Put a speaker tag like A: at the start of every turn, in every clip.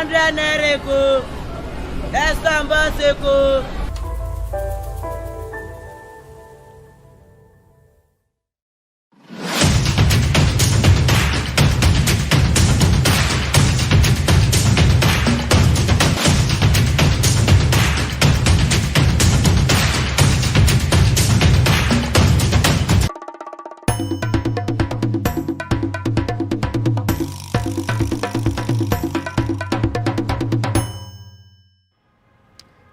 A: 100 naira ko. Estambul ko.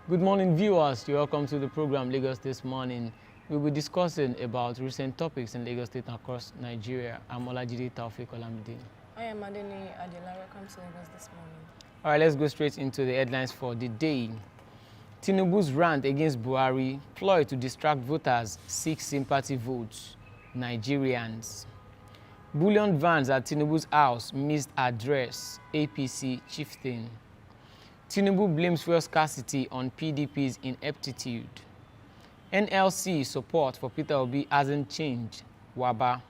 B: Good morning, viewers. You're welcome to the program Lagos This Morning. We'll be discussing about recent topics in Lagos State and across Nigeria. I'm Olajide Taufik Olamide.
C: I am Adeni Adela. Welcome to Lagos This Morning.
B: All right, let's go straight into the headlines for the day. Tinubu's rant against Buhari, ploy to distract voters, seek sympathy votes. Nigerians. Bullion vans at Tinubu's house missed address. Apc Chieftain. Tinubu blames fuel scarcity on PDP's ineptitude. NLC support for Peter Obi hasn't changed. Waba.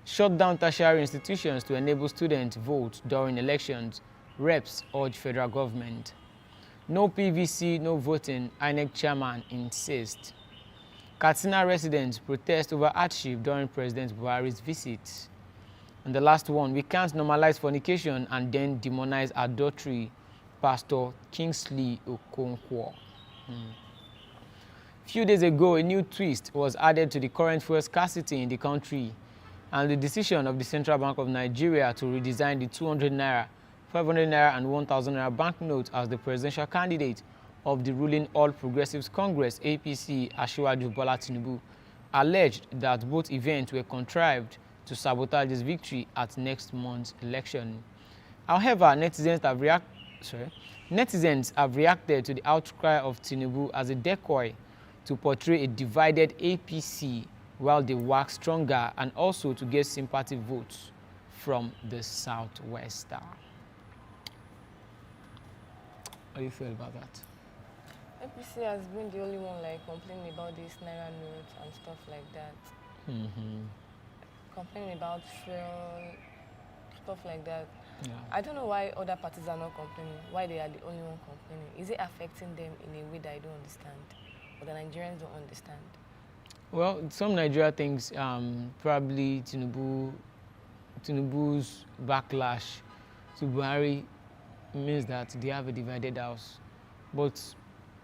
B: Shut down tertiary institutions to enable students vote during elections. Reps urge federal government. No PVC, no voting, INEC chairman insists. Katsina residents protest over hardship during President Buhari's visit. And the last one, we can't normalize fornication and then demonize adultery. Pastor Kingsley Okonkwo. Few days ago, a new twist was added to the current fuel scarcity in the country, and the decision of the Central Bank of Nigeria to redesign the 200 naira, 500 naira, and 1,000 naira banknotes as the presidential candidate of the ruling All Progressives Congress (APC) Asiwaju Bola Tinubu, alleged that both events were contrived to sabotage his victory at next month's election. However, netizens have reacted to the outcry of Tinubu as a decoy to portray a divided APC while they work stronger and also to get sympathy votes from the Southwest. How do you feel about that?
C: APC has been the only one complaining about this naira notes and stuff like that. Complaining about fuel, stuff like that.
B: Yeah.
C: I don't know why other parties are not complaining, why they are the only one complaining. Is it affecting them in a way that I don't understand, or the Nigerians don't understand?
B: Well, some Nigeria thinks probably Tinubu's backlash to Buhari means that they have a divided house. But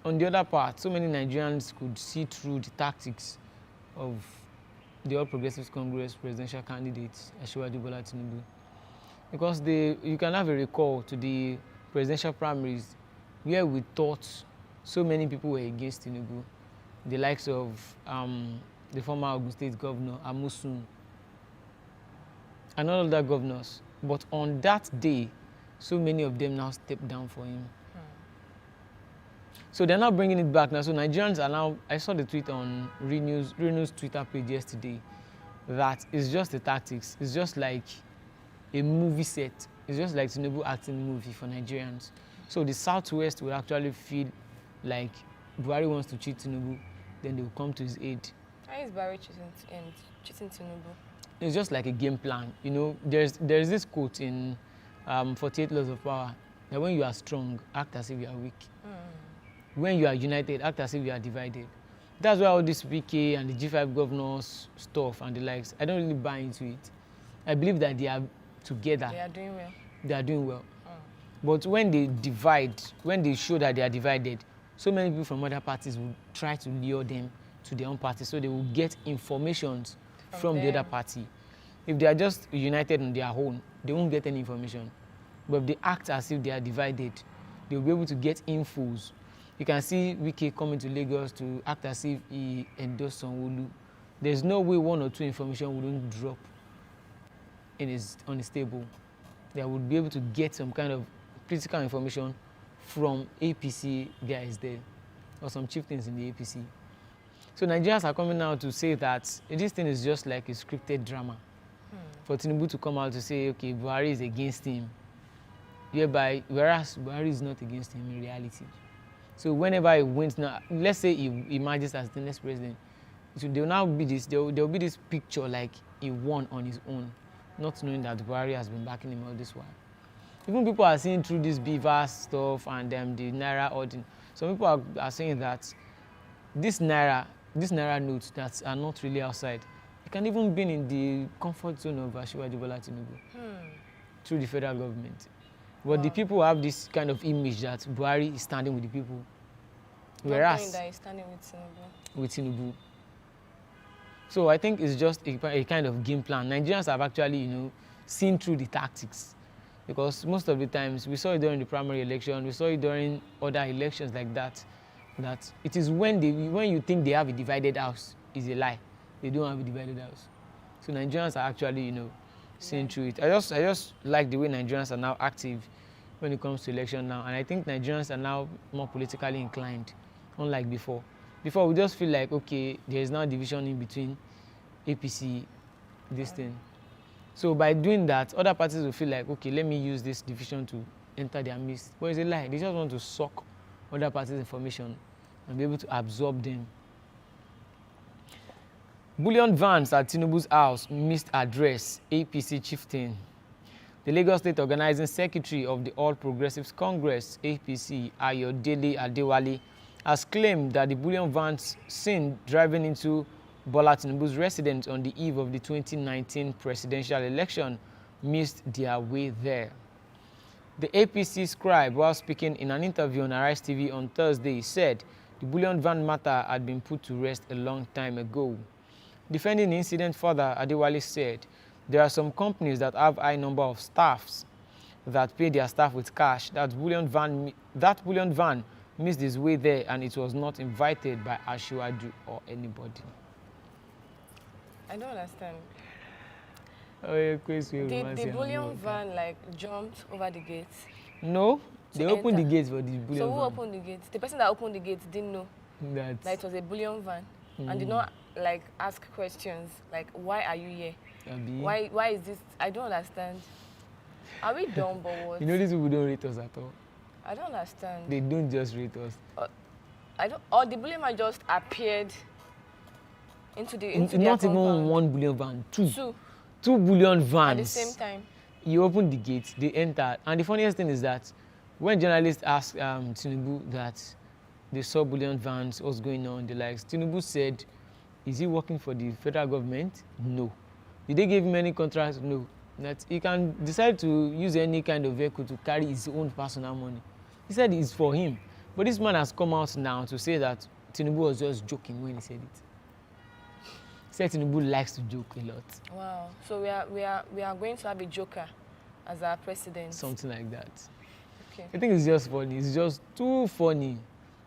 B: on the other part, so many Nigerians could see through the tactics of the All Progressives Congress presidential candidate, Asiwaju Bola Tinubu. Because you can have a recall to the presidential primaries where we thought so many people were against Tinubu, the likes of the former Ogun State Governor, Amusun, and all other governors. But on that day, so many of them now stepped down for him. So they're now bringing it back now. So Nigerians are now, I saw the tweet on Renew's Twitter page yesterday, that it's just the tactics. It's just like a movie set. It's just like Tinubu acting movie for Nigerians. So the Southwest will actually feel like Buhari wants to cheat Tinubu, then they will come to his aid.
C: Why is Buhari cheating Tinubu?
B: It's just like a game plan. You know, there's this quote in 48 Laws of Power that when you are strong, act as if you are weak. When you are united, act as if you are divided. That's why all this PK and the G5 governors stuff and the likes, I don't really buy into it. I believe that they are together.
C: They are doing well.
B: They are doing well. But when they divide, when they show that they are divided, so many people from other parties will try to lure them to their own party, so they will get information from the other party. If they are just united on their own, they won't get any information. But if they act as if they are divided, they will be able to get infos. You can see Wike coming to Lagos to act as if he endorsed Sanwo-Olu. There's no way one or two information wouldn't drop on his table. They would be able to get some kind of critical information from APC guys there, or some chieftains in the APC. So Nigerians are coming out to say that this thing is just like a scripted drama. For Tinubu to come out to say, okay, Buhari is against him, whereas Buhari is not against him in reality. So whenever he wins now, let's say he emerges as the next president, so there will now be this, there will be this picture like he won on his own, not knowing that Buhari has been backing him all this while. Even people are seeing through this beaver stuff and the Naira ordinary. Some people are saying that this Naira notes that are not really outside, it can even be in the comfort zone of Asiwaju Bola Tinubu through the federal government. But the people have this kind of image that Buhari is standing with the people, whereas
C: that he's standing with
B: Tinubu. So I think it's just a kind of game plan. Nigerians have actually, seen through the tactics, because most of the times we saw it during the primary election, we saw it during other elections like that. That it is when you think they have a divided house is a lie. They don't have a divided house. So Nigerians are actually, seeing through it. I just like the way Nigerians are now active when it comes to election now, and I think Nigerians are now more politically inclined, unlike before. Before we just feel like, okay, there is now division in between APC, this thing. So by doing that, other parties will feel like, okay, let me use this division to enter their midst. But it's a lie. They just want to suck other parties' information and be able to absorb them. Bullion vans at Tinubu's house missed address, Apc Chieftain. The Lagos State Organizing Secretary of the All Progressives Congress, APC, Ayodele Adewale, has claimed that the Bullion vans seen driving into Bola Tinubu's residence on the eve of the 2019 presidential election missed their way there. The APC scribe, while speaking in an interview on Arise TV on Thursday, said the Bullion van matter had been put to rest a long time ago. Defending the incident further, Adewale said, there are some companies that have high number of staffs that pay their staff with cash. That Bullion van missed his way there, and it was not invited by Asiwaju or anybody.
C: I don't understand.
B: Oh, yeah,
C: Did the Bullion van jumped over the gate?
B: No, they opened the gates for the Bullion van.
C: So who opened the gates? The person that opened the gates didn't know that it was a Bullion van and did not ask questions like, why are you here? Why is this? I don't understand. Are we dumb or what?
B: These people don't rate us at all.
C: I don't understand.
B: They don't just rate us.
C: Or the Bullion van just appeared into
B: not
C: their
B: even
C: compound.
B: one Bullion van, two Bullion vans.
C: At the same time.
B: You open the gate, they enter. And the funniest thing is that when journalists asked Tinubu that they saw Bullion vans, what's going on, the likes, Tinubu said, is he working for the federal government? No. Did they give him any contracts? No. That he can decide to use any kind of vehicle to carry his own personal money. He said it's for him. But this man has come out now to say that Tinubu was just joking when he said it. He said Tinubu likes to joke a lot.
C: Wow. So we are going to have a joker as our president.
B: Something like that.
C: Okay.
B: I think it's just funny. It's just too funny.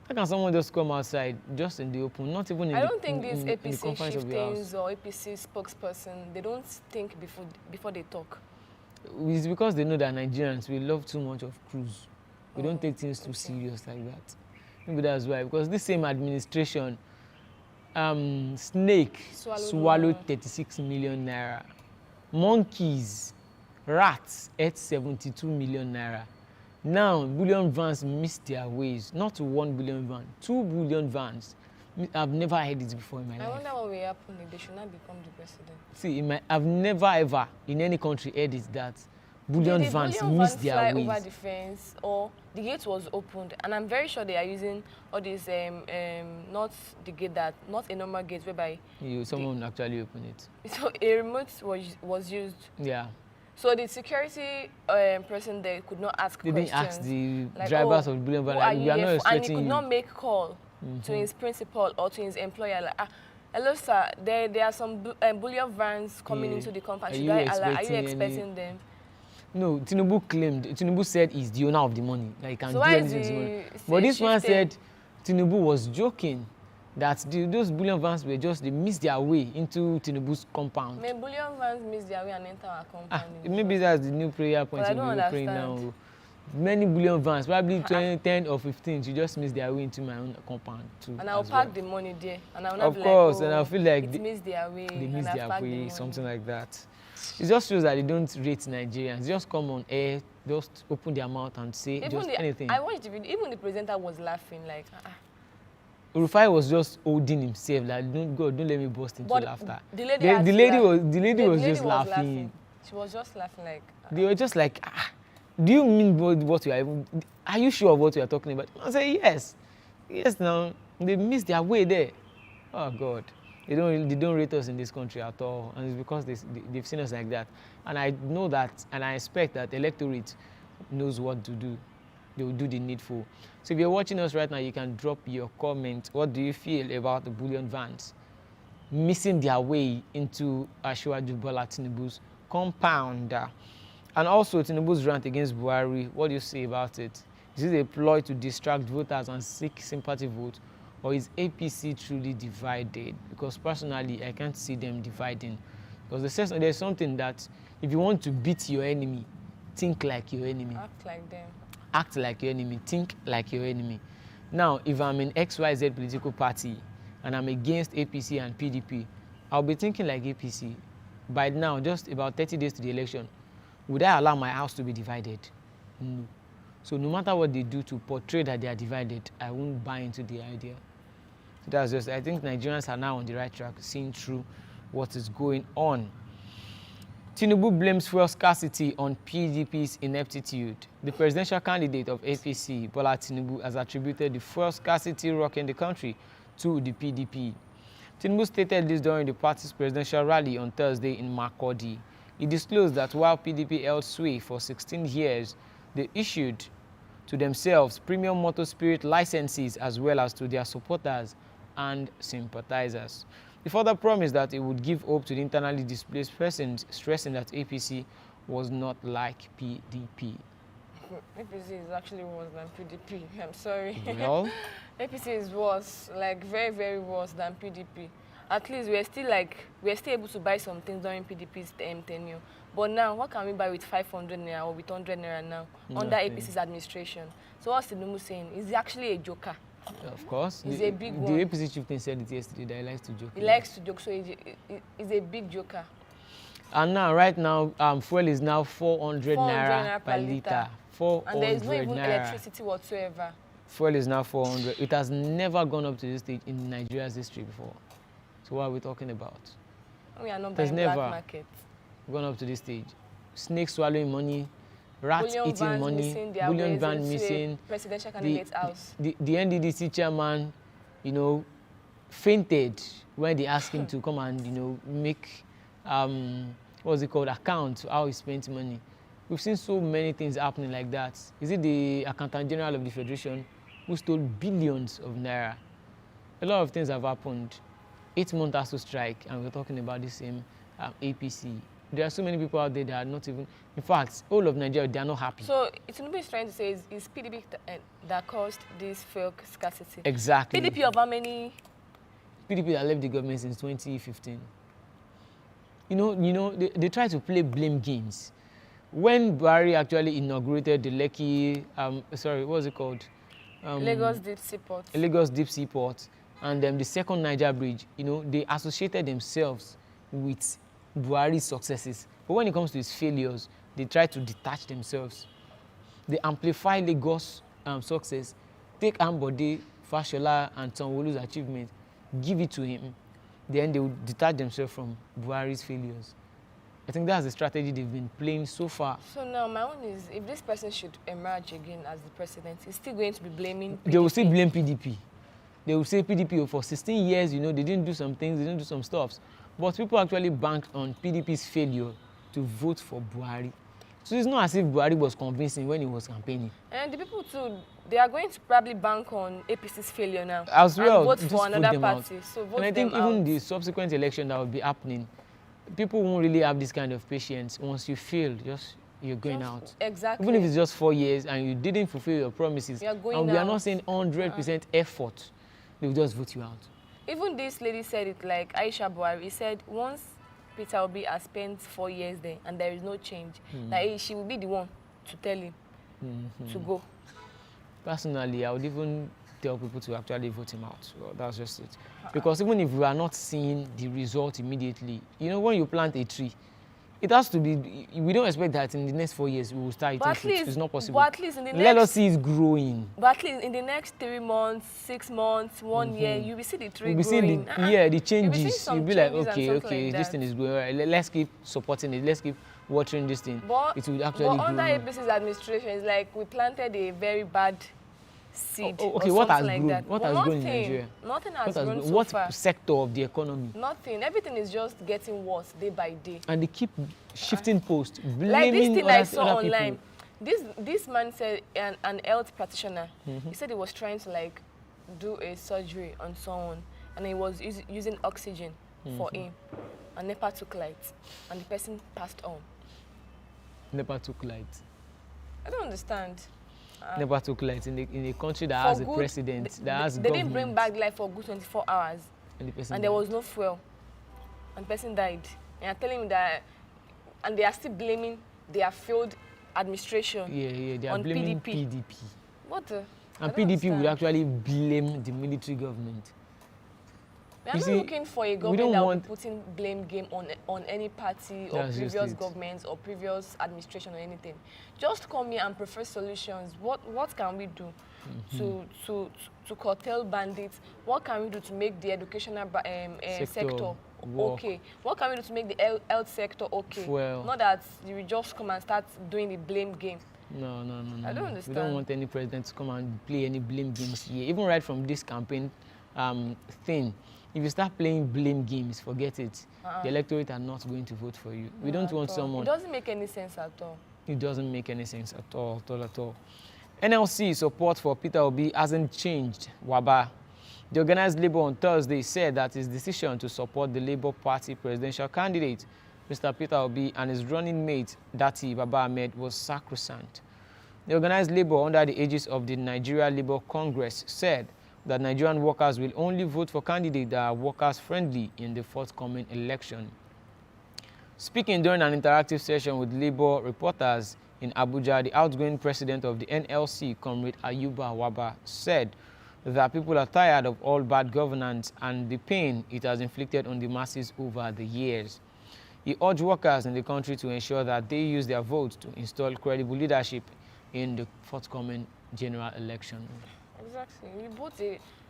B: How can someone just come outside just in the open, not even in
C: I don't think these
B: in the
C: APC
B: confines of the house?
C: chieftains or APC spokesperson, they don't think before they talk.
B: It's because they know that Nigerians, we love too much of cruise. We don't take things too serious like that. Maybe that's why. Because this same administration, Snake swallowed 36 million naira. Monkeys, rats ate 72 million naira. Now, Bullion vans missed their ways. Not 1 Bullion van, 2 Bullion vans. I've never heard it before in my life.
C: I wonder what will happen if they should not become the president.
B: See, I've never ever in any country heard it that Bullion vans missed their ways. Did the Bullion van fly over the
C: fence, or the gate was opened? And I'm very sure they are using all these, not the gate not a normal gate whereby
B: someone actually opened it.
C: So a remote was used.
B: Yeah.
C: So the security person there could not ask questions.
B: They didn't ask the drivers of the Bullion van, we are not expecting
C: and he could not make call to his principal or to his employer. Like, hello, sir, there are some Bullion vans coming into the compound. Are you expecting them?
B: No, Tinubu said he's the owner of the money. That he can do anything with the money. But this man said Tinubu was joking that those Bullion vans were they missed their way into Tinubu's compound.
C: May Bullion vans miss their way and enter our compound?
B: Maybe that's the new prayer point we'll be praying now. Many Bullion vans, probably 10 or 15, you just miss their way into my own compound too. And
C: I'll park the money there. And I'll not
B: of course, and I'll feel like
C: they missed their way.
B: They missed their way, something like that. It just shows that they don't rate Nigerians. They just come on air, just open their mouth and say anything.
C: I watched the video. Even the presenter was laughing like.
B: Rufai was just holding himself like, don't let me burst into laughter.
C: The lady was
B: just laughing.
C: She was just laughing like.
B: They were just like, do you mean what you are you sure of what you are talking about? I say, yes. Yes, now, they missed their way there. Oh, God. They don't rate us in this country at all. And it's because they've seen us like that. And I know that, and I expect that the electorate knows what to do. They will do the needful. So if you're watching us right now, you can drop your comment. What do you feel about the Bullion vans missing their way into Asiwaju Bola Tinubu's compound? And also Tinubu's rant against Buhari, what do you say about it? Is it a ploy to distract voters and seek sympathy votes, or is APC truly divided? Because personally, I can't see them dividing. Because there's something that if you want to beat your enemy, think like your enemy.
C: Act like them.
B: Act like your enemy, think like your enemy. Now, if I'm in XYZ political party and I'm against APC and PDP, I'll be thinking like APC. By now, just about 30 days to the election, would I allow my house to be divided? No. So no matter what they do to portray that they are divided, I won't buy into the idea. So that's just, I think Nigerians are now on the right track, seeing through what is going on. Tinubu blames fuel scarcity on PDP's ineptitude. The presidential candidate of APC, Bola Tinubu, has attributed the fuel scarcity rocking the country to the PDP. Tinubu stated this during the party's presidential rally on Thursday in Makurdi. He disclosed that while PDP held sway for 16 years, they issued to themselves premium motor spirit licenses as well as to their supporters and sympathizers. He further promised that it would give hope to the internally displaced persons, stressing that APC was not like PDP.
C: APC is actually worse than PDP. I'm sorry.
B: Well,
C: APC is worse, like very, very worse than PDP. At least we're still able to buy some things during PDP's tenure. But now, what can we buy with 500 naira or with 100 naira now under APC's administration? So what's Tinubu saying? Is actually a joker.
B: Of course.
C: He's a big one.
B: The Apc Chieftain said it yesterday that he likes to joke.
C: He likes to joke, so he's a big joker.
B: And now, right now, fuel is now 400 naira per litre. 400
C: and there is no even
B: naira.
C: electricity whatsoever.
B: Fuel is now 400. It has never gone up to this stage in Nigeria's history before. So what are we talking about?
C: We are not buying black market.
B: Gone up to this stage. Snakes swallowing money, rats
C: Bullion
B: eating money, Bullion van missing.
C: Presidential candidate's house.
B: The NDDC chairman, fainted when they asked him to come and, make, what's it called, account to how he spent money. We've seen so many things happening like that. Is it the Accountant General of the Federation who stole billions of naira? A lot of things have happened. 8 months has to strike, and we're talking about the same APC. There are so many people out there that are not even, in fact, all of Nigeria, they are not happy.
C: So Tinubu is trying to say is PDP that caused this fuel scarcity.
B: Exactly.
C: PDP of how many?
B: PDP that left the government since 2015. They try to play blame games. When Buhari actually inaugurated the Lekki, what's it called?
C: Lagos Deep Seaport.
B: Lagos Deep Seaport, and the second Niger Bridge, they associated themselves with Buhari's successes. But when it comes to his failures, they try to detach themselves. They amplify Lagos' success, take Ambode, Fashola, and Sanwo-Olu's achievement, give it to him, then they will detach themselves from Buhari's failures. I think that's the strategy they've been playing so far.
C: So now my own is, if this person should emerge again as the president, he's still going to be blaming PDP.
B: They will still blame PDP. They will say PDP for 16 years, they didn't do some things, they didn't do some stuffs. But people actually banked on PDP's failure to vote for Buhari. So it's not as if Buhari was convincing when he was campaigning. And
C: the people too, they are going to probably bank on APC's failure now.
B: As well,
C: and vote for another party. So vote
B: and I think even
C: out.
B: The subsequent election that will be happening, people won't really have this kind of patience. Once you fail, you're going out.
C: Exactly.
B: Even if it's just 4 years and you didn't fulfill your promises,
C: you're going
B: and we
C: out.
B: are not saying 100% effort, they will just vote you out.
C: Even this lady said it, like Aisha Buhari, he said once Peter Obi has spent 4 years there and there is no change, that she will be the one to tell him to go.
B: Personally, I would even tell people to actually vote him out. Well, that's just it. Because even if we are not seeing the result immediately, when you plant a tree, it has to be, we don't expect that in the next 4 years we will start eating fruit. It's not possible.
C: But at least in the
B: Let us see it growing.
C: But at least in the next 3 months, 6 months, 1 year, you will see the tree growing.
B: We'll see the changes.
C: You'll be
B: like, okay, this thing is going right. Let's keep supporting it. Let's keep watering this thing, it would actually
C: But
B: grow.
C: under APC's administration, it's like we planted a very bad seed.
B: Okay,
C: or
B: what has
C: like
B: grown?
C: that.
B: What has grown in Nigeria?
C: Nothing has grown so
B: what
C: far.
B: sector of the economy?
C: Nothing. Everything is just getting worse day by day.
B: And they keep shifting posts, blaming
C: Like this thing I saw
B: other
C: online.
B: people.
C: This man said, an health practitioner, he said he was trying to like do a surgery on someone, and he was using oxygen for him, and NEPA took light, and the person passed on.
B: NEPA took light.
C: I don't understand.
B: NEPA took light in a country that has a president, that has government.
C: They didn't bring back light for good 24 hours, and there was no fuel, and the person died. And you're telling me that, and they are still blaming their failed administration.
B: Yeah, they are blaming PDP.
C: What the?
B: And PDP would actually blame the military government.
C: We are not looking for a government that will be putting blame game on any party or previous governments or previous administration or anything. Just come here and prefer solutions. What can we do to curtail bandits? What can we do to make the educational sector okay? What can we do to make the health sector okay? Well, not that you will just come and start doing the blame game.
B: No.
C: I don't understand.
B: We don't want any president to come and play any blame games here. Even right from this campaign thing, if you start playing blame games, forget it. The electorate are not going to vote for you. We don't want someone.
C: It doesn't make any sense at all.
B: It doesn't make any sense at all. NLC support for Peter Obi hasn't changed. Waba. The organized Labour on Thursday said that his decision to support the Labour Party presidential candidate, Mr. Peter Obi, and his running mate, Dati Baba Ahmed, was sacrosanct. The organized Labour, under the aegis of the Nigeria Labour Congress, said that Nigerian workers will only vote for candidates that are workers-friendly in the forthcoming election. Speaking during an interactive session with Labour reporters in Abuja, the outgoing president of the NLC, Comrade Ayuba Waba, said that people are tired of all bad governance and the pain it has inflicted on the masses over the years. He urged workers in the country to ensure that they use their votes to install credible leadership in the forthcoming general election.
C: Exactly.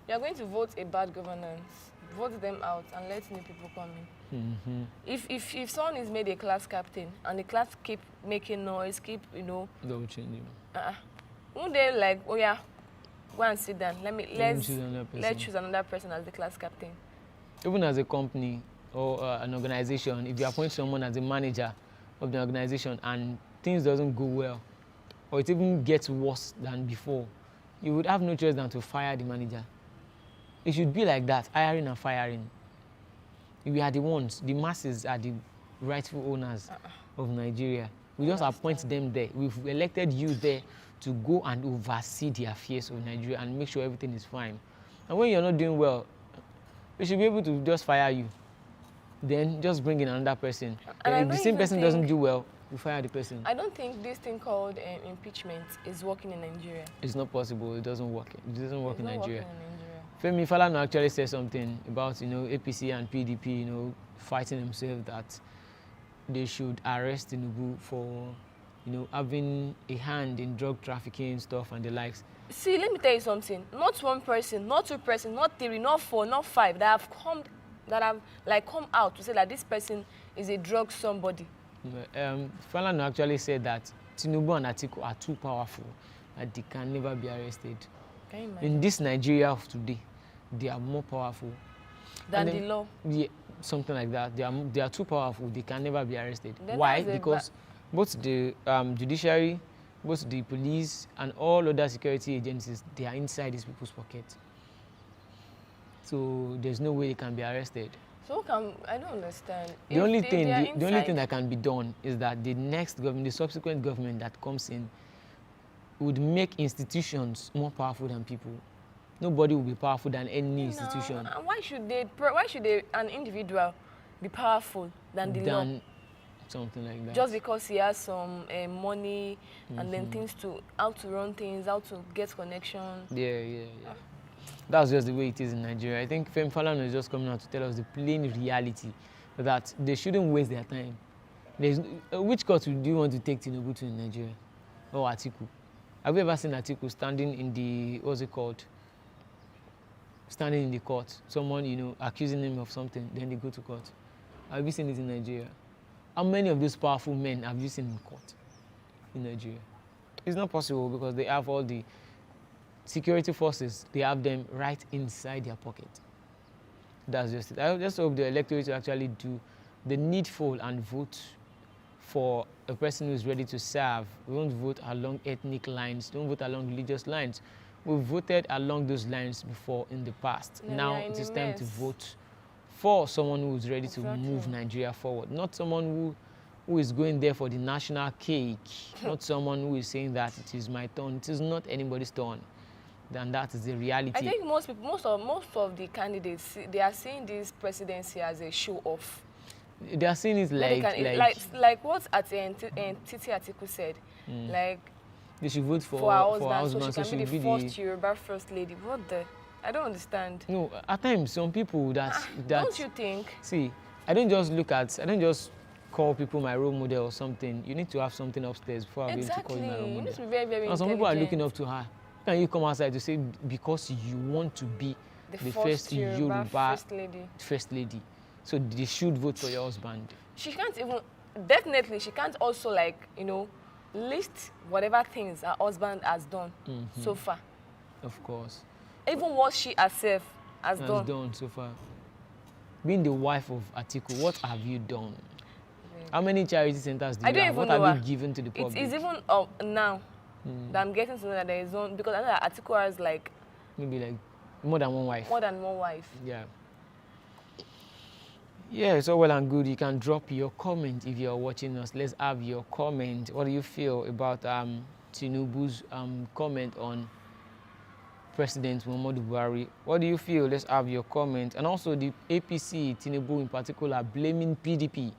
C: You are going to vote a bad governance. Vote them out and let new people come in. If someone is made a class captain and the class keep making noise, they'll
B: change you.
C: Won't they like, oh yeah, go and sit down. Let's choose another person as the class captain.
B: Even as a company or an organization, if you appoint someone as the manager of the organization and things doesn't go well, or it even gets worse than before, you would have no choice than to fire the manager. It should be like that, hiring and firing. We are the ones, the masses are the rightful owners of Nigeria. We just appoint them there. We've elected you there to go and oversee the affairs of Nigeria and make sure everything is fine. And when you're not doing well, we should be able to just fire you. Then just bring in another person. And if the same person doesn't do well, we fire the person.
C: I don't think this thing called impeachment is working in Nigeria.
B: It's not possible. It doesn't work. It doesn't work in Nigeria. Femi Falana actually said something about, APC and PDP, fighting themselves, that they should arrest Tinubu for, having a hand in drug trafficking stuff and the likes.
C: See, let me tell you something. Not one person, not two persons, not three, not four, not five that have come out to say that this person is a drug somebody.
B: Falana actually said that Tinubu and Atiku are too powerful, that they can never be arrested.
C: Can you imagine?
B: In this Nigeria of today, they are more powerful
C: than the law.
B: Yeah, something like that. They are too powerful. They can never be arrested. Why? Because both the judiciary, both the police, and all other security agencies, they are inside these people's pockets. So there's no way they can be arrested.
C: So I don't understand.
B: The only thing that can be done is that the next government, the subsequent government that comes in, would make institutions more powerful than people. Nobody will be powerful than any institution.
C: And why should an individual be powerful than the law?
B: Something like that.
C: Just because he has some money and then how to run things, how to get connections.
B: Yeah. That's just the way it is in Nigeria. I think Femi Falana is just coming out to tell us the plain reality that they shouldn't waste their time. Which court do you want to take Tinubu to in Nigeria? Or Atiku? Have you ever seen Atiku standing in the, standing in the court? Someone, accusing him of something, then they go to court. Have you seen it in Nigeria? How many of those powerful men have you seen in court in Nigeria? It's not possible because they have all the security forces. They have them right inside their pocket. That's just it. I just hope the electorate will actually do the needful and vote for a person who is ready to serve. We won't vote along ethnic lines. Don't vote along religious lines. We've voted along those lines before in the past. Now it is time to vote for someone who is ready to move Nigeria forward. Not someone who is going there for the national cake. Not someone who is saying that it is my turn. It is not anybody's turn. Then that is the reality.
C: I think most of the candidates, they are seeing this presidency as a show off.
B: They are seeing it
C: like what Titi Atiku said, like
B: they should vote for
C: her husband, so she can be the first Yoruba first lady. What the? I don't understand.
B: No, at times some people that
C: don't you think?
B: See, I don't just call people my role model or something. You need to have something upstairs before I'll be able to call you my role model.
C: You need to be very, very
B: and some people are looking up to her. Can you come outside to say because you want to be the first Yoruba first lady? So they should vote for your husband. She can't even,
C: definitely, she can't also list whatever things her husband has done so far.
B: Of course.
C: Even what she herself has done
B: so far. Being the wife of Atiku, what have you done? How many charity centers do you have? What have you given to the public?
C: It's even now that I'm getting to know that there is one, because I know that Atiku has
B: maybe more than one wife.
C: More than one wife.
B: Yeah. Yeah, it's all well and good. You can drop your comment if you're watching us. Let's have your comment. What do you feel about Tinubu's comment on President Buhari? What do you feel? Let's have your comment. And also the APC, Tinubu in particular, blaming PDP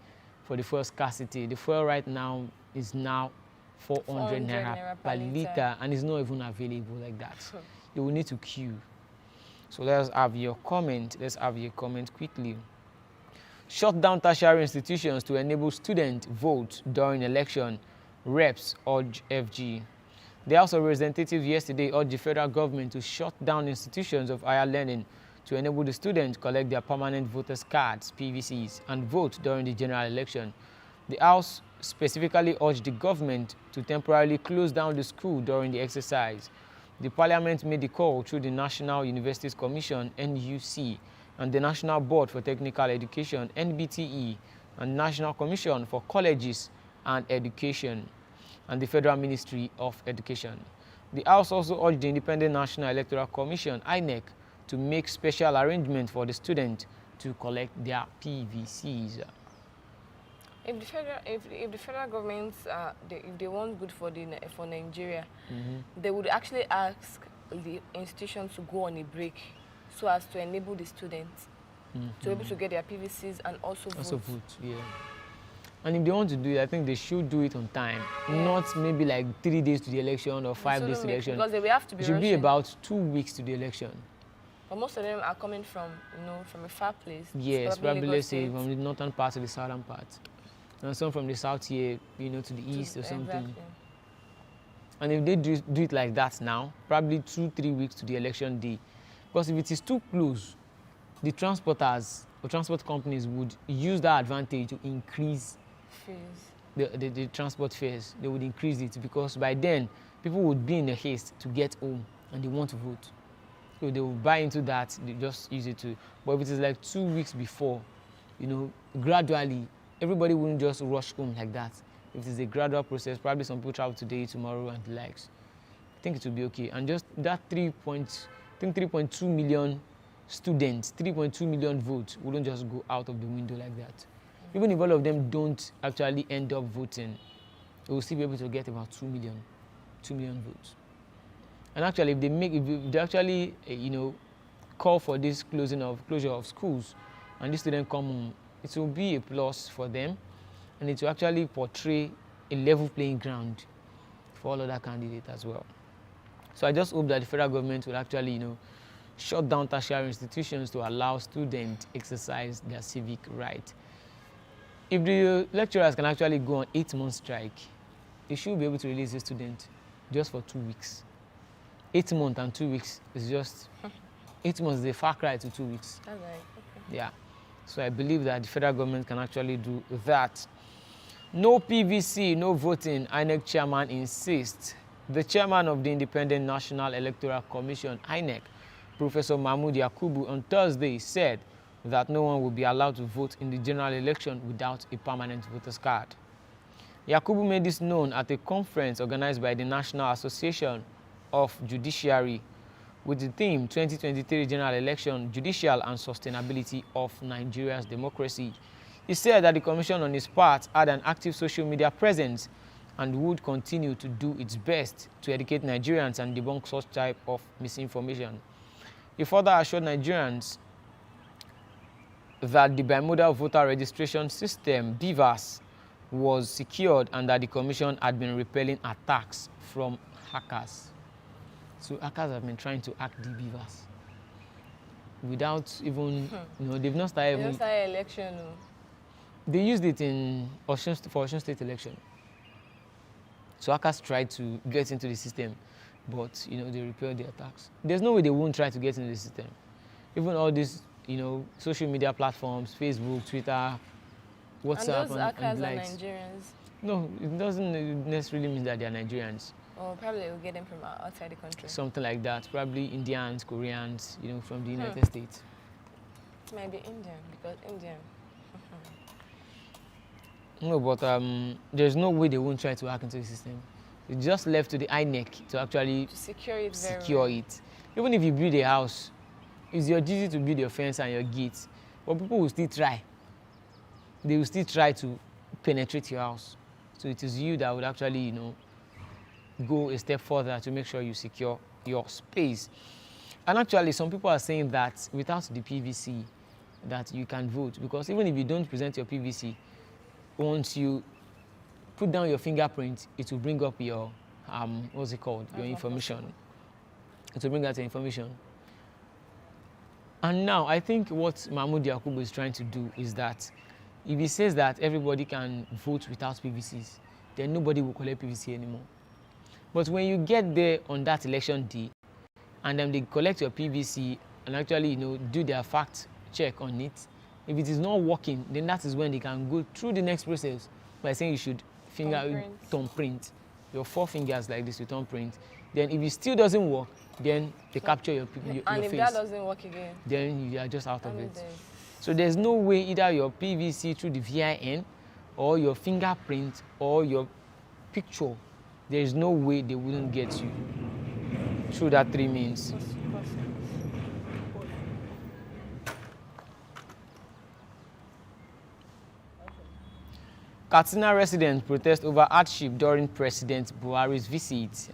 B: for the fuel scarcity. The fuel right now is now 400 naira per liter, and it's not even available like that. You will need to queue. So let's have your comment. Let's have your comment quickly. Shut down tertiary institutions to enable student vote during election, reps urge FG. The House of Representatives yesterday urged the federal government to shut down institutions of higher learning to enable the students collect their permanent voters cards, PVCs, and vote during the general election. The House specifically urged the government to temporarily close down the school during the exercise. The Parliament made the call through the National Universities Commission, NUC, and the National Board for Technical Education, NBTE, and National Commission for Colleges and Education, and the Federal Ministry of Education. The House also urged the Independent National Electoral Commission, INEC, to make special arrangements for the students to collect their PVCs.
C: If the federal government, if they want good for Nigeria, they would actually ask the institutions to go on a break, so as to enable the students to be able to get their PVCs and also vote.
B: Yeah. And if they want to do it, I think they should do it on time. Not maybe 3 days to the election or 5 days to the election.
C: Because they will have to be
B: It should be about 2 weeks to the election.
C: But most of them are coming from, from a far place.
B: Yes, probably let's say from the northern part to the southern part. And some from the south here, to the east or something.
C: Exactly.
B: And if they do it like that now, probably 2-3 weeks to the election day. Because if it is too close, the transporters or transport companies would use that advantage to increase the transport fares. They would increase it because by then, people would be in a haste to get home and they want to vote. So they will buy into that, they just use it to. But if it is 2 weeks before, gradually, everybody wouldn't just rush home like that. If it is a gradual process, probably some people travel today, tomorrow, and the likes. I think it will be okay. And just that 3.2 million students, 3.2 million votes wouldn't just go out of the window like that. Even if all of them don't actually end up voting, they will still be able to get about 2 million votes. And actually, if they actually, call for this closure of schools, and this students come home, it will be a plus for them, and it will actually portray a level playing ground for all other candidates as well. So I just hope that the federal government will actually, shut down tertiary institutions to allow students exercise their civic right. If the lecturers can actually go on 8-month strike, they should be able to release the student just for 2 weeks. 8 months and 2 weeks is just 8 months is a far cry to 2 weeks.
C: That's right. Okay.
B: Yeah. So I believe that the federal government can actually do that. No PVC, no voting, INEC chairman insists. The chairman of the Independent National Electoral Commission, INEC, Professor Mahmood Yakubu, on Thursday said that no one will be allowed to vote in the general election without a permanent voter's card. Yakubu made this known at a conference organized by the National Association of Judiciary with the theme 2023 General Election, Judicial and Sustainability of Nigeria's Democracy. He said that the Commission on its part had an active social media presence and would continue to do its best to educate Nigerians and debunk such type of misinformation. He further assured Nigerians that the bimodal voter registration system, BVAS, was secured and that the Commission had been repelling attacks from hackers. So hackers have been trying to hack the BVAS without even, they've not started.
C: They don't start election. No.
B: They used it for Osun State election. So hackers tried to get into the system, but they repelled the attacks. There's no way they won't try to get into the system. Even all these, social media platforms, Facebook, Twitter, WhatsApp,
C: and those hackers
B: and
C: are
B: likes.
C: Nigerians.
B: No, it doesn't necessarily mean that they are Nigerians.
C: Or probably they will get them from outside the country.
B: Something like that. Probably Indians, Koreans, from the United States.
C: It might be Indian, because Indian.
B: No, but there's no way they won't try to hack into the system. It's just left to the INEC to actually
C: secure it.
B: Even if you build a house, it's your duty to build your fence and your gates. But people will still try. They will still try to penetrate your house. So it is you that would actually, go a step further to make sure you secure your space. And actually, some people are saying that without the PVC, that you can vote. Because even if you don't present your PVC, once you put down your fingerprint, it will bring up your, what's it called? Your information. It will bring out your information. And now, I think what Mahmood Yakubu is trying to do is that if he says that everybody can vote without PVCs, then nobody will collect PVC anymore. But when you get there on that election day, and then they collect your PVC and actually, do their fact check on it, if it is not working, then that is when they can go through the next process by saying you should thumb print your 4 fingers like this, you thumb print. Then if it still doesn't work, then they capture your face.
C: And if that doesn't work again,
B: then you are just out of it. So there's no way either your PVC through the VIN or your fingerprint or your picture, there is no way they wouldn't get you through that 3 means. Katsina residents protest over hardship during President Buhari's visit.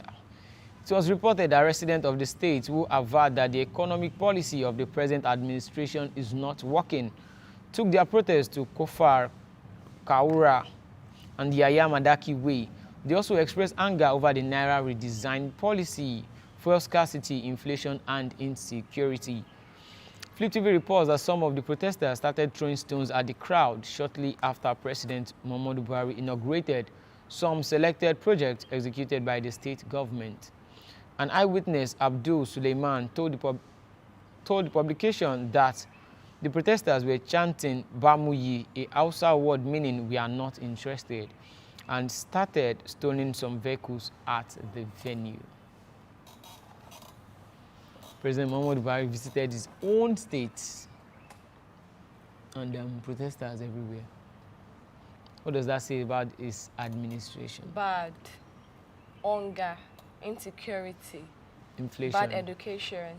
B: It was reported that residents of the state who averred that the economic policy of the present administration is not working took their protest to Kofar, Kaura, and the Ayamadaki Way. They also expressed anger over the Naira redesign policy, fuel scarcity, inflation, and insecurity. Flip TV reports that some of the protesters started throwing stones at the crowd shortly after President Muhammadu Buhari inaugurated some selected projects executed by the state government. An eyewitness, Abdul Suleiman, told the publication that the protesters were chanting Bamuyi, a Hausa word meaning "we are not interested," and started stoning some vehicles at the venue. President Muhammadu Buhari visited his own state and protesters everywhere. What does that say about his administration?
C: Bad. Hunger, insecurity,
B: inflation,
C: bad education,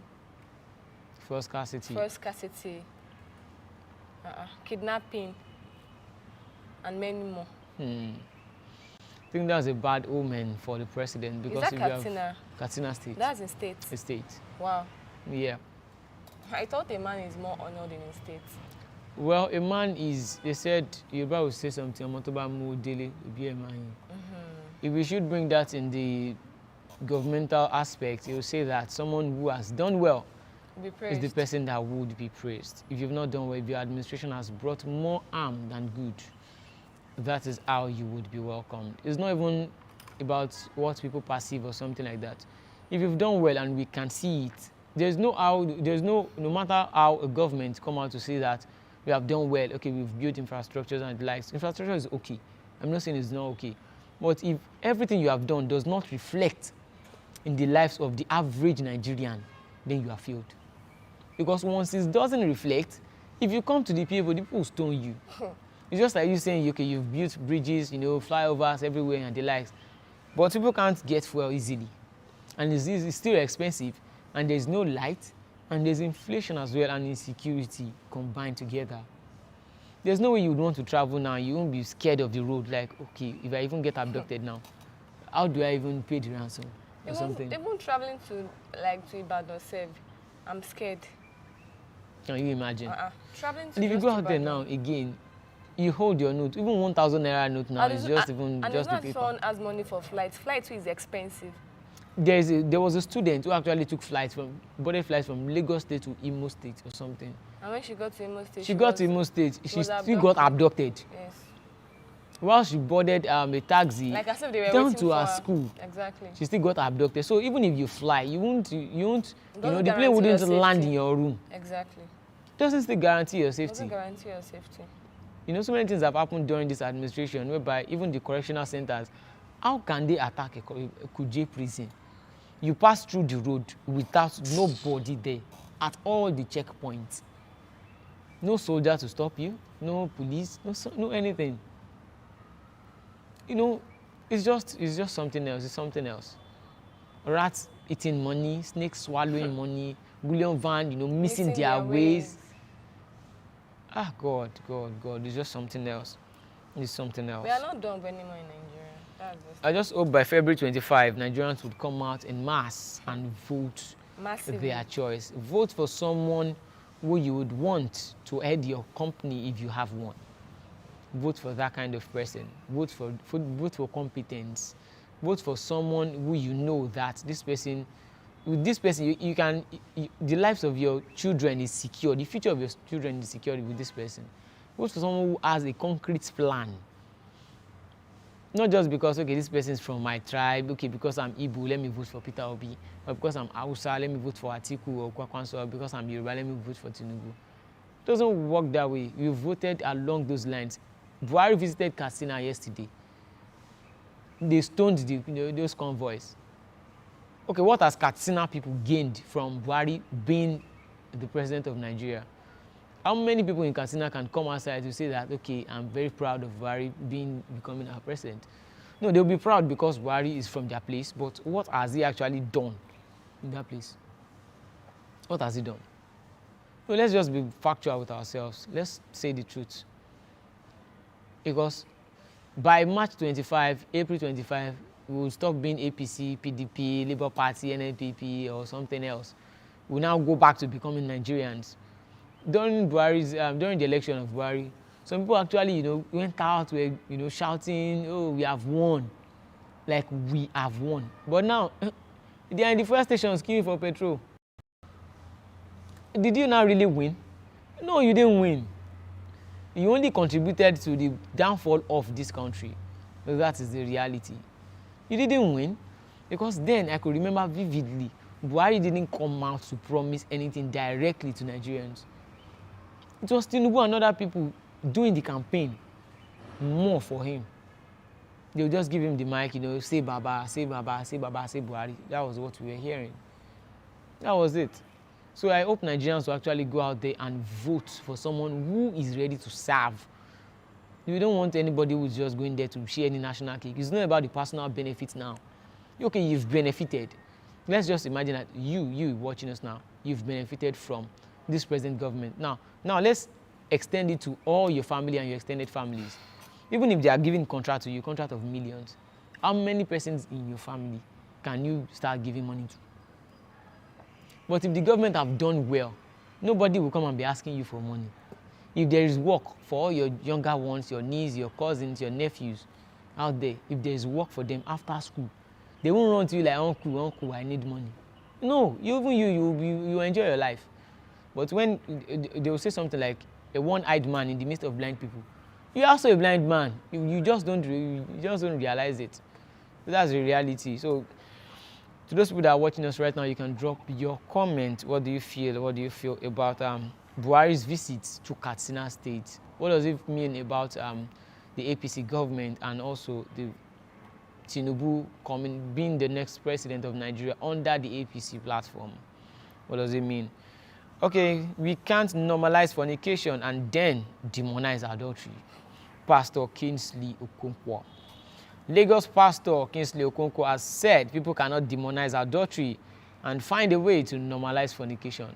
B: fuel scarcity,
C: kidnapping, and many more.
B: I think that's a bad omen for the president because
C: is that Katsina?
B: Katsina State.
C: That's in state.
B: The state.
C: Wow.
B: Yeah.
C: I thought a man is more honored in a state.
B: Well, a man is, they said, Yoruba will say something, if we should bring that in the governmental aspect, it will say that someone who has done well is the person that would be praised. If you've not done well, if your administration has brought more harm than good, that is how you would be welcomed. It's not even about what people perceive or something like that. If you've done well and we can see it, no matter how a government come out to say that we have done well, okay, we've built infrastructures and the likes. Infrastructure is okay. I'm not saying it's not okay. But if everything you have done does not reflect in the lives of the average Nigerian, then you have failed. Because once it doesn't reflect, if you come to the people will stone you. It's just like you saying, okay, you've built bridges, flyovers everywhere and the likes. But people can't get fuel easily. And it's still expensive. And there's no light. And there's inflation as well and insecurity combined together. There's no way you would want to travel now. You won't be scared of the road. Like, okay, if I even get abducted now, how do I even pay the ransom or something?
C: Even traveling to Ibadan, I'm scared.
B: Can you imagine?
C: Traveling to
B: and if you go out there now, again, you hold your note. Even 1,000 naira note now is just even just the paper. And it's not someone has money for flights. Flight too is expensive. There was a student who actually took boarded flights from Lagos State to Imo State or something. And when she got to Imo State, she still got abducted. Yes. While she boarded a taxi down to her school. Exactly. She still got abducted. So even if you fly, you won't the plane wouldn't land in your room. Exactly. Doesn't still guarantee your safety. Doesn't guarantee your safety. So many things have happened during this administration whereby even the correctional centers, how can they attack a Kuje prison? You pass through the road without nobody there at all the checkpoints. No soldier to stop you, no police, no anything. It's just something else. It's something else. Rats eating money, snakes swallowing money, bullion van, missing their ways. God, it's just something else. It's something else.
C: We are not dumb anymore in Nigeria.
B: I just hope by February 25, Nigerians would come out en masse and vote their choice. Vote for someone who you would want to head your company if you have one. Vote for that kind of person. Vote for competence. Vote for someone who you know that with this person, the lives of your children is secure. The future of your children is secure with this person. Vote for someone who has a concrete plan. Not just because, okay, this person is from my tribe, okay, because I'm Igbo, let me vote for Peter Obi, or because I'm Hausa, let me vote for Atiku or Kwakwanso, or because I'm Yoruba, let me vote for Tinubu. It doesn't work that way. You voted along those lines. Buhari visited Katsina yesterday. They stoned those convoys. Okay, what has Katsina people gained from Buhari being the president of Nigeria? How many people in Katsina can come outside to say that, okay, I'm very proud of Buhari becoming our president? No, they'll be proud because Buhari is from their place, but what has he actually done in that place? What has he done? No, let's just be factual with ourselves. Let's say the truth. Because by March 25, April 25, we will stop being APC, PDP, Labour Party, NNPP, or something else. We'll now go back to becoming Nigerians. During the election of Buhari, some people actually, went out, were, shouting, "Oh, we have won," like we have won. But now, they are in the fuel stations queuing for petrol. Did you now really win? No, you didn't win. You only contributed to the downfall of this country. That is the reality. You didn't win because then I could remember vividly, Buhari didn't come out to promise anything directly to Nigerians. It was Tinubu and other people doing the campaign more for him. They would just give him the mic, say Baba, say Baba, say Baba, say Buhari. That was what we were hearing. That was it. So I hope Nigerians will actually go out there and vote for someone who is ready to serve. You don't want anybody who's just going there to share any national cake. It's not about the personal benefits now. Okay, you've benefited. Let's just imagine that you watching us now, you've benefited from this present government. Now let's extend it to all your family and your extended families. Even if they are giving contract to you, contract of millions, how many persons in your family can you start giving money to? But if the government have done well, nobody will come and be asking you for money. If there is work for all your younger ones, your nieces, your cousins, your nephews out there, if there is work for them after school, they won't run to you like, uncle, I need money. No, you enjoy your life. But when they will say something like a one-eyed man in the midst of blind people, you're also a blind man. You just don't realize it. That's the reality. So to those people that are watching us right now, you can drop your comment. What do you feel? What do you feel about Buhari's visit to Katsina State? What does it mean about the APC government and also the Tinubu being the next president of Nigeria under the APC platform. What does it mean? Okay, we can't normalize fornication and then demonize adultery. Pastor Kingsley Okonkwo. Lagos Pastor Kingsley Okonkwo has said people cannot demonize adultery and find a way to normalize fornication.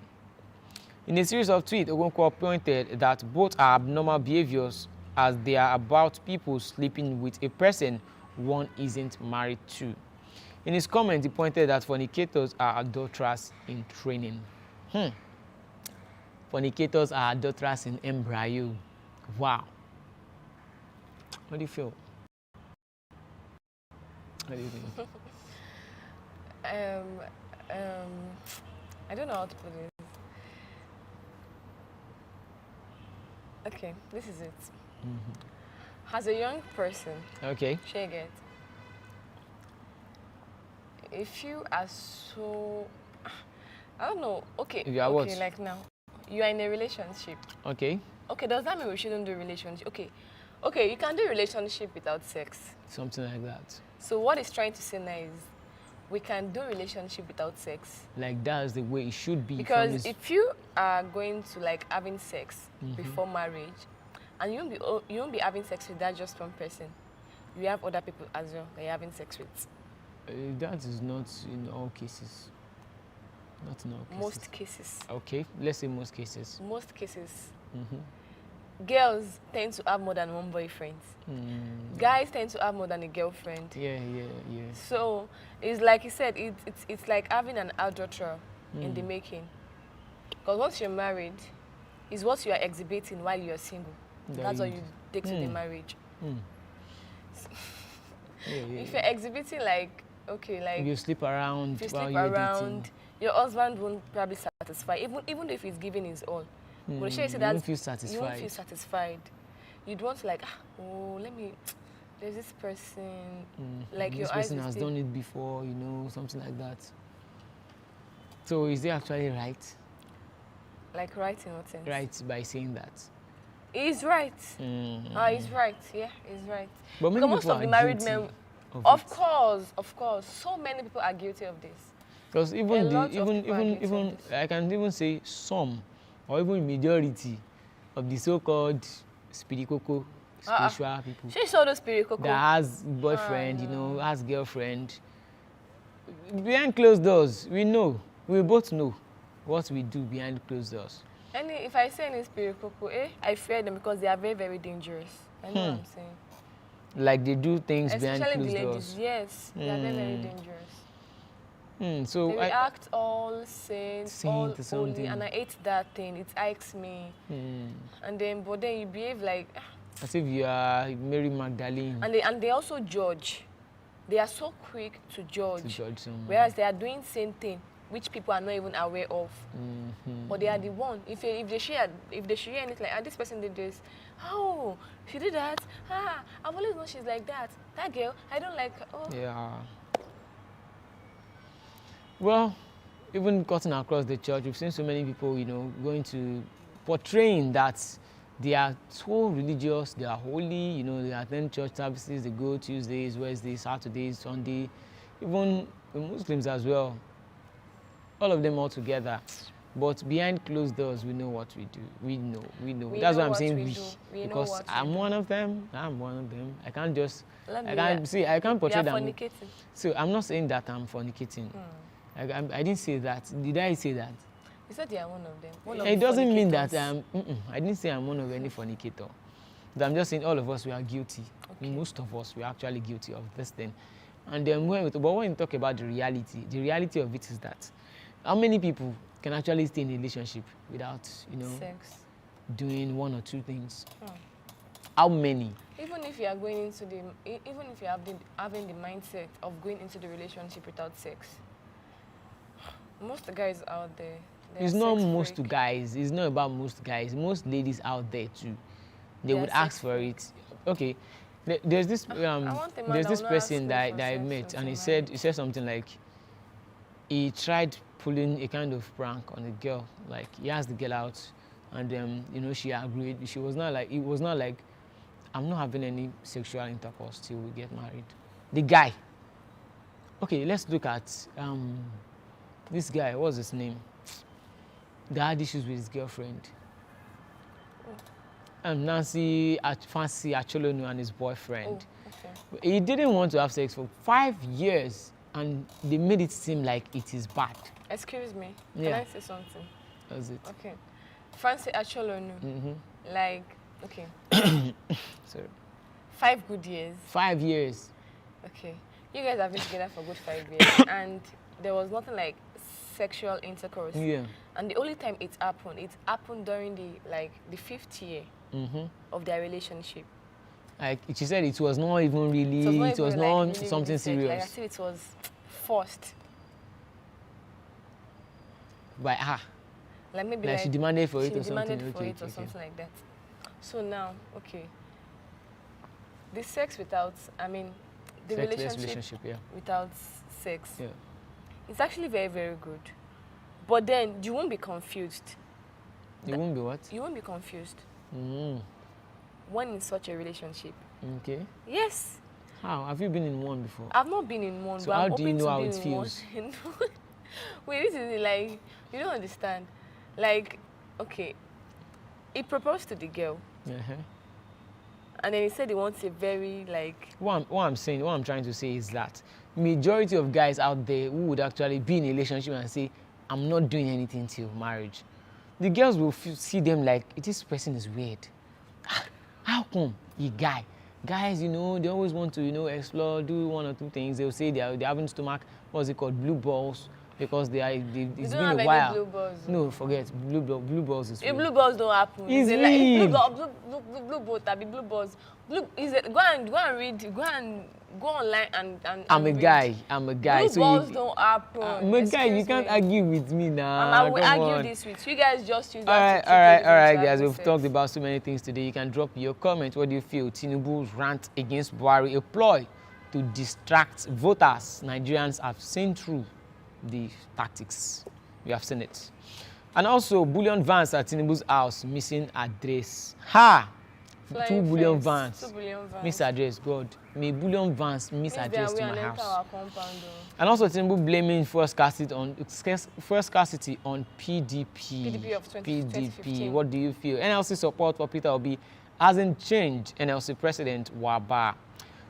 B: In a series of tweets, Okonkwo pointed that both are abnormal behaviors as they are about people sleeping with a person one isn't married to. In his comment, he pointed that fornicators are adulterers in training. Fornicators are adulterers in embryo. Wow. What do you feel? What do you think?
C: I don't know how to put it. Okay, this is it. As a young person,
B: okay,
C: Sheget, if you are so, I don't know, okay,
B: if you are
C: okay,
B: what?
C: like now, you are in a relationship.
B: Okay.
C: Okay, does that mean we shouldn't do relationship? Okay, you can do relationship without sex.
B: Something like that.
C: So what it's trying to say now is, we can do relationship without sex.
B: Like that's the way it should be.
C: Because if you are going to like having sex before marriage, and you won't be having sex with that just one person, you have other people as well that you're having sex with.
B: That is not in all cases. Not in all cases.
C: Most cases.
B: Okay, let's say most cases.
C: Most cases. Girls tend to have more than one boyfriend. Guys tend to have more than a girlfriend.
B: Yeah.
C: So it's like you said, it's like having an adulterer in the making. Because once you're married, it's what you are exhibiting while you're single. That's what you take to the marriage. If you're exhibiting like, okay, like
B: you sleep around,
C: if you sleep around, your husband won't probably satisfy, even if he's giving his all. But you won't feel satisfied. You won't feel satisfied. You'd want to like, there's this person, like
B: this
C: your
B: person
C: eyes
B: has done it before, you know, something like that. So is it actually right?
C: Like right in what sense?
B: Right by saying that.
C: He's right. He's right. Yeah, he's right.
B: But many
C: most of the married men, of course, so many people are guilty of this.
B: Because even I can even say some, or even majority of the so-called spiritual people.
C: She saw the spiritual
B: that has boyfriend, you know, has girlfriend. Behind closed doors, we both know what we do behind closed doors.
C: If I say any spiritual people, I fear them because they are very, very dangerous. I know what I'm saying.
B: Like they do things
C: especially
B: behind closed
C: the ladies,
B: doors.
C: yes, they are very, very dangerous.
B: So
C: they act all saints, all holy, and I hate that thing. It irks me. But then you behave like
B: as if you are Mary Magdalene.
C: And they also judge. They are so quick to judge whereas they are doing same thing which people are not even aware of. But they are the one. If they share anything like, this person did this. Oh, she did that. I've always known she's like that. That girl, I don't like her. Oh.
B: Yeah. Well, even cutting across the church, we've seen so many people, you know, going to portraying that they are so religious, they are holy, you know, they attend church services, they go Tuesdays, Wednesdays, Saturdays, Sunday, even the Muslims as well. All of them all together. But behind closed doors, we know what we do. We know. That's why I'm saying we. Because I'm one of them. I can't just, I can't portray them.
C: Fornicating.
B: So I'm not saying that I'm fornicating. I didn't say that. Did I say that?
C: You said you are one of them.
B: It doesn't mean that I didn't say I'm one of any fornicator. But I'm just saying all of us, we are guilty. Okay. Most of us, we are actually guilty of this thing. And then when you talk about the reality of it is that how many people can actually stay in a relationship without, you know,
C: sex,
B: doing one or two things? How many?
C: Even if you are going into even if you are having the mindset of going into the relationship without sex, most guys out there.
B: It's not most guys. It's not about most guys. Most ladies out there too. They would ask for it. Okay. There's this person that I met, and he said something like he tried pulling a kind of prank on a girl. Like he asked the girl out, and you know, she agreed. She was not like, it was not like I'm not having any sexual intercourse till we get married. The guy. Okay, let's look at this guy. What's his name? That had issues with his girlfriend. Fancy Acholonu and his boyfriend. Okay. He didn't want to have sex for 5 years, and they made it seem like it is bad.
C: Excuse me. Can I say something?
B: That's it.
C: Okay. Fancy Acholonu. Like, okay.
B: Sorry.
C: 5 good years.
B: 5 years.
C: Okay. You guys have been together for a good 5 years, and there was nothing like sexual intercourse. Yeah. And the only time it happened during the 5th year of their relationship. Like
B: she said, it was not even really. It was not something
C: really
B: serious.
C: Like I said, it was forced.
B: By her.
C: Like maybe
B: like she demanded for it or something.
C: She demanded for it or something like that. So now, okay. The sex without, the relationship without sex. Yeah. It's actually very, very good. But then you won't be confused.
B: You won't be what?
C: You won't be confused. When in such a relationship.
B: Okay.
C: Yes.
B: How? Have you been in one before?
C: I've not been in one.
B: So
C: but
B: how
C: I'm
B: do you know how it feels?
C: Wait, this is like, you don't understand. Like, okay, he proposed to the girl. And then he said he wants a very, like...
B: What I'm trying to say is that majority of guys out there who would actually be in a relationship and say, I'm not doing anything till marriage, the girls will see them like, this person is weird. How come? You guy. Guys, they always want to, explore, do 1 or 2 things. They'll say they're having stomach, what's it called, blue balls, because it's been a while.
C: Blue balls.
B: No, forget, blue balls is
C: real. Blue balls don't happen.
B: It's real.
C: Blue balls, blue balls. Go online and
B: I'm a guy.
C: Blue balls don't happen.
B: I'm a guy. You can't argue with me now.
C: I will argue this with you. guys just use
B: that. All right, guys. We've talked about so many things today. You can drop your comment. What do you feel? Tinubu's rant against Buhari, a ploy to distract voters. Nigerians have seen through the tactics. We have seen it. And also, Bullion vans at Tinubu's house missing address. Ha! 2 Bullion vans. Miss address, God. May Bullion vans miss address to my house. And also Tinubu blaming fuel scarcity on PDP.
C: PDP of 2015.
B: What do you feel? NLC support for Peter Obi hasn't changed. NLC President Waba.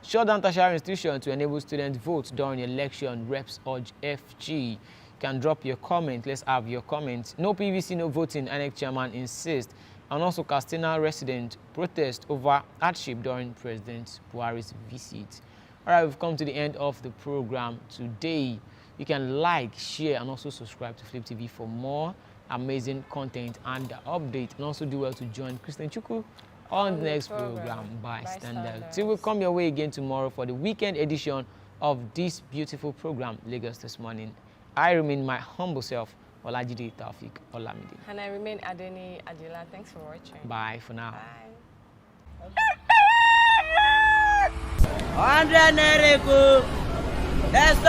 B: Shut down tertiary institution to enable student vote during election. Reps urge FG. You can drop your comment. Let's have your comment. No PVC, no voting. INEC chairman insists. And also Castina resident protest over hardship during President Buhari's visit. All right, we've come to the end of the program today. You can like, share, and also subscribe to Flip TV for more amazing content and update. And also do well to join Christian Chukwu on the next program by Standard. Till we come your way again tomorrow for the weekend edition of this beautiful program, Lagos This Morning. I remain my humble self, Olajide Taufik Olamide.
C: And I remain Adeni Adila. Thanks for watching.
B: Bye for now.
C: Bye.
A: 100 naira, let's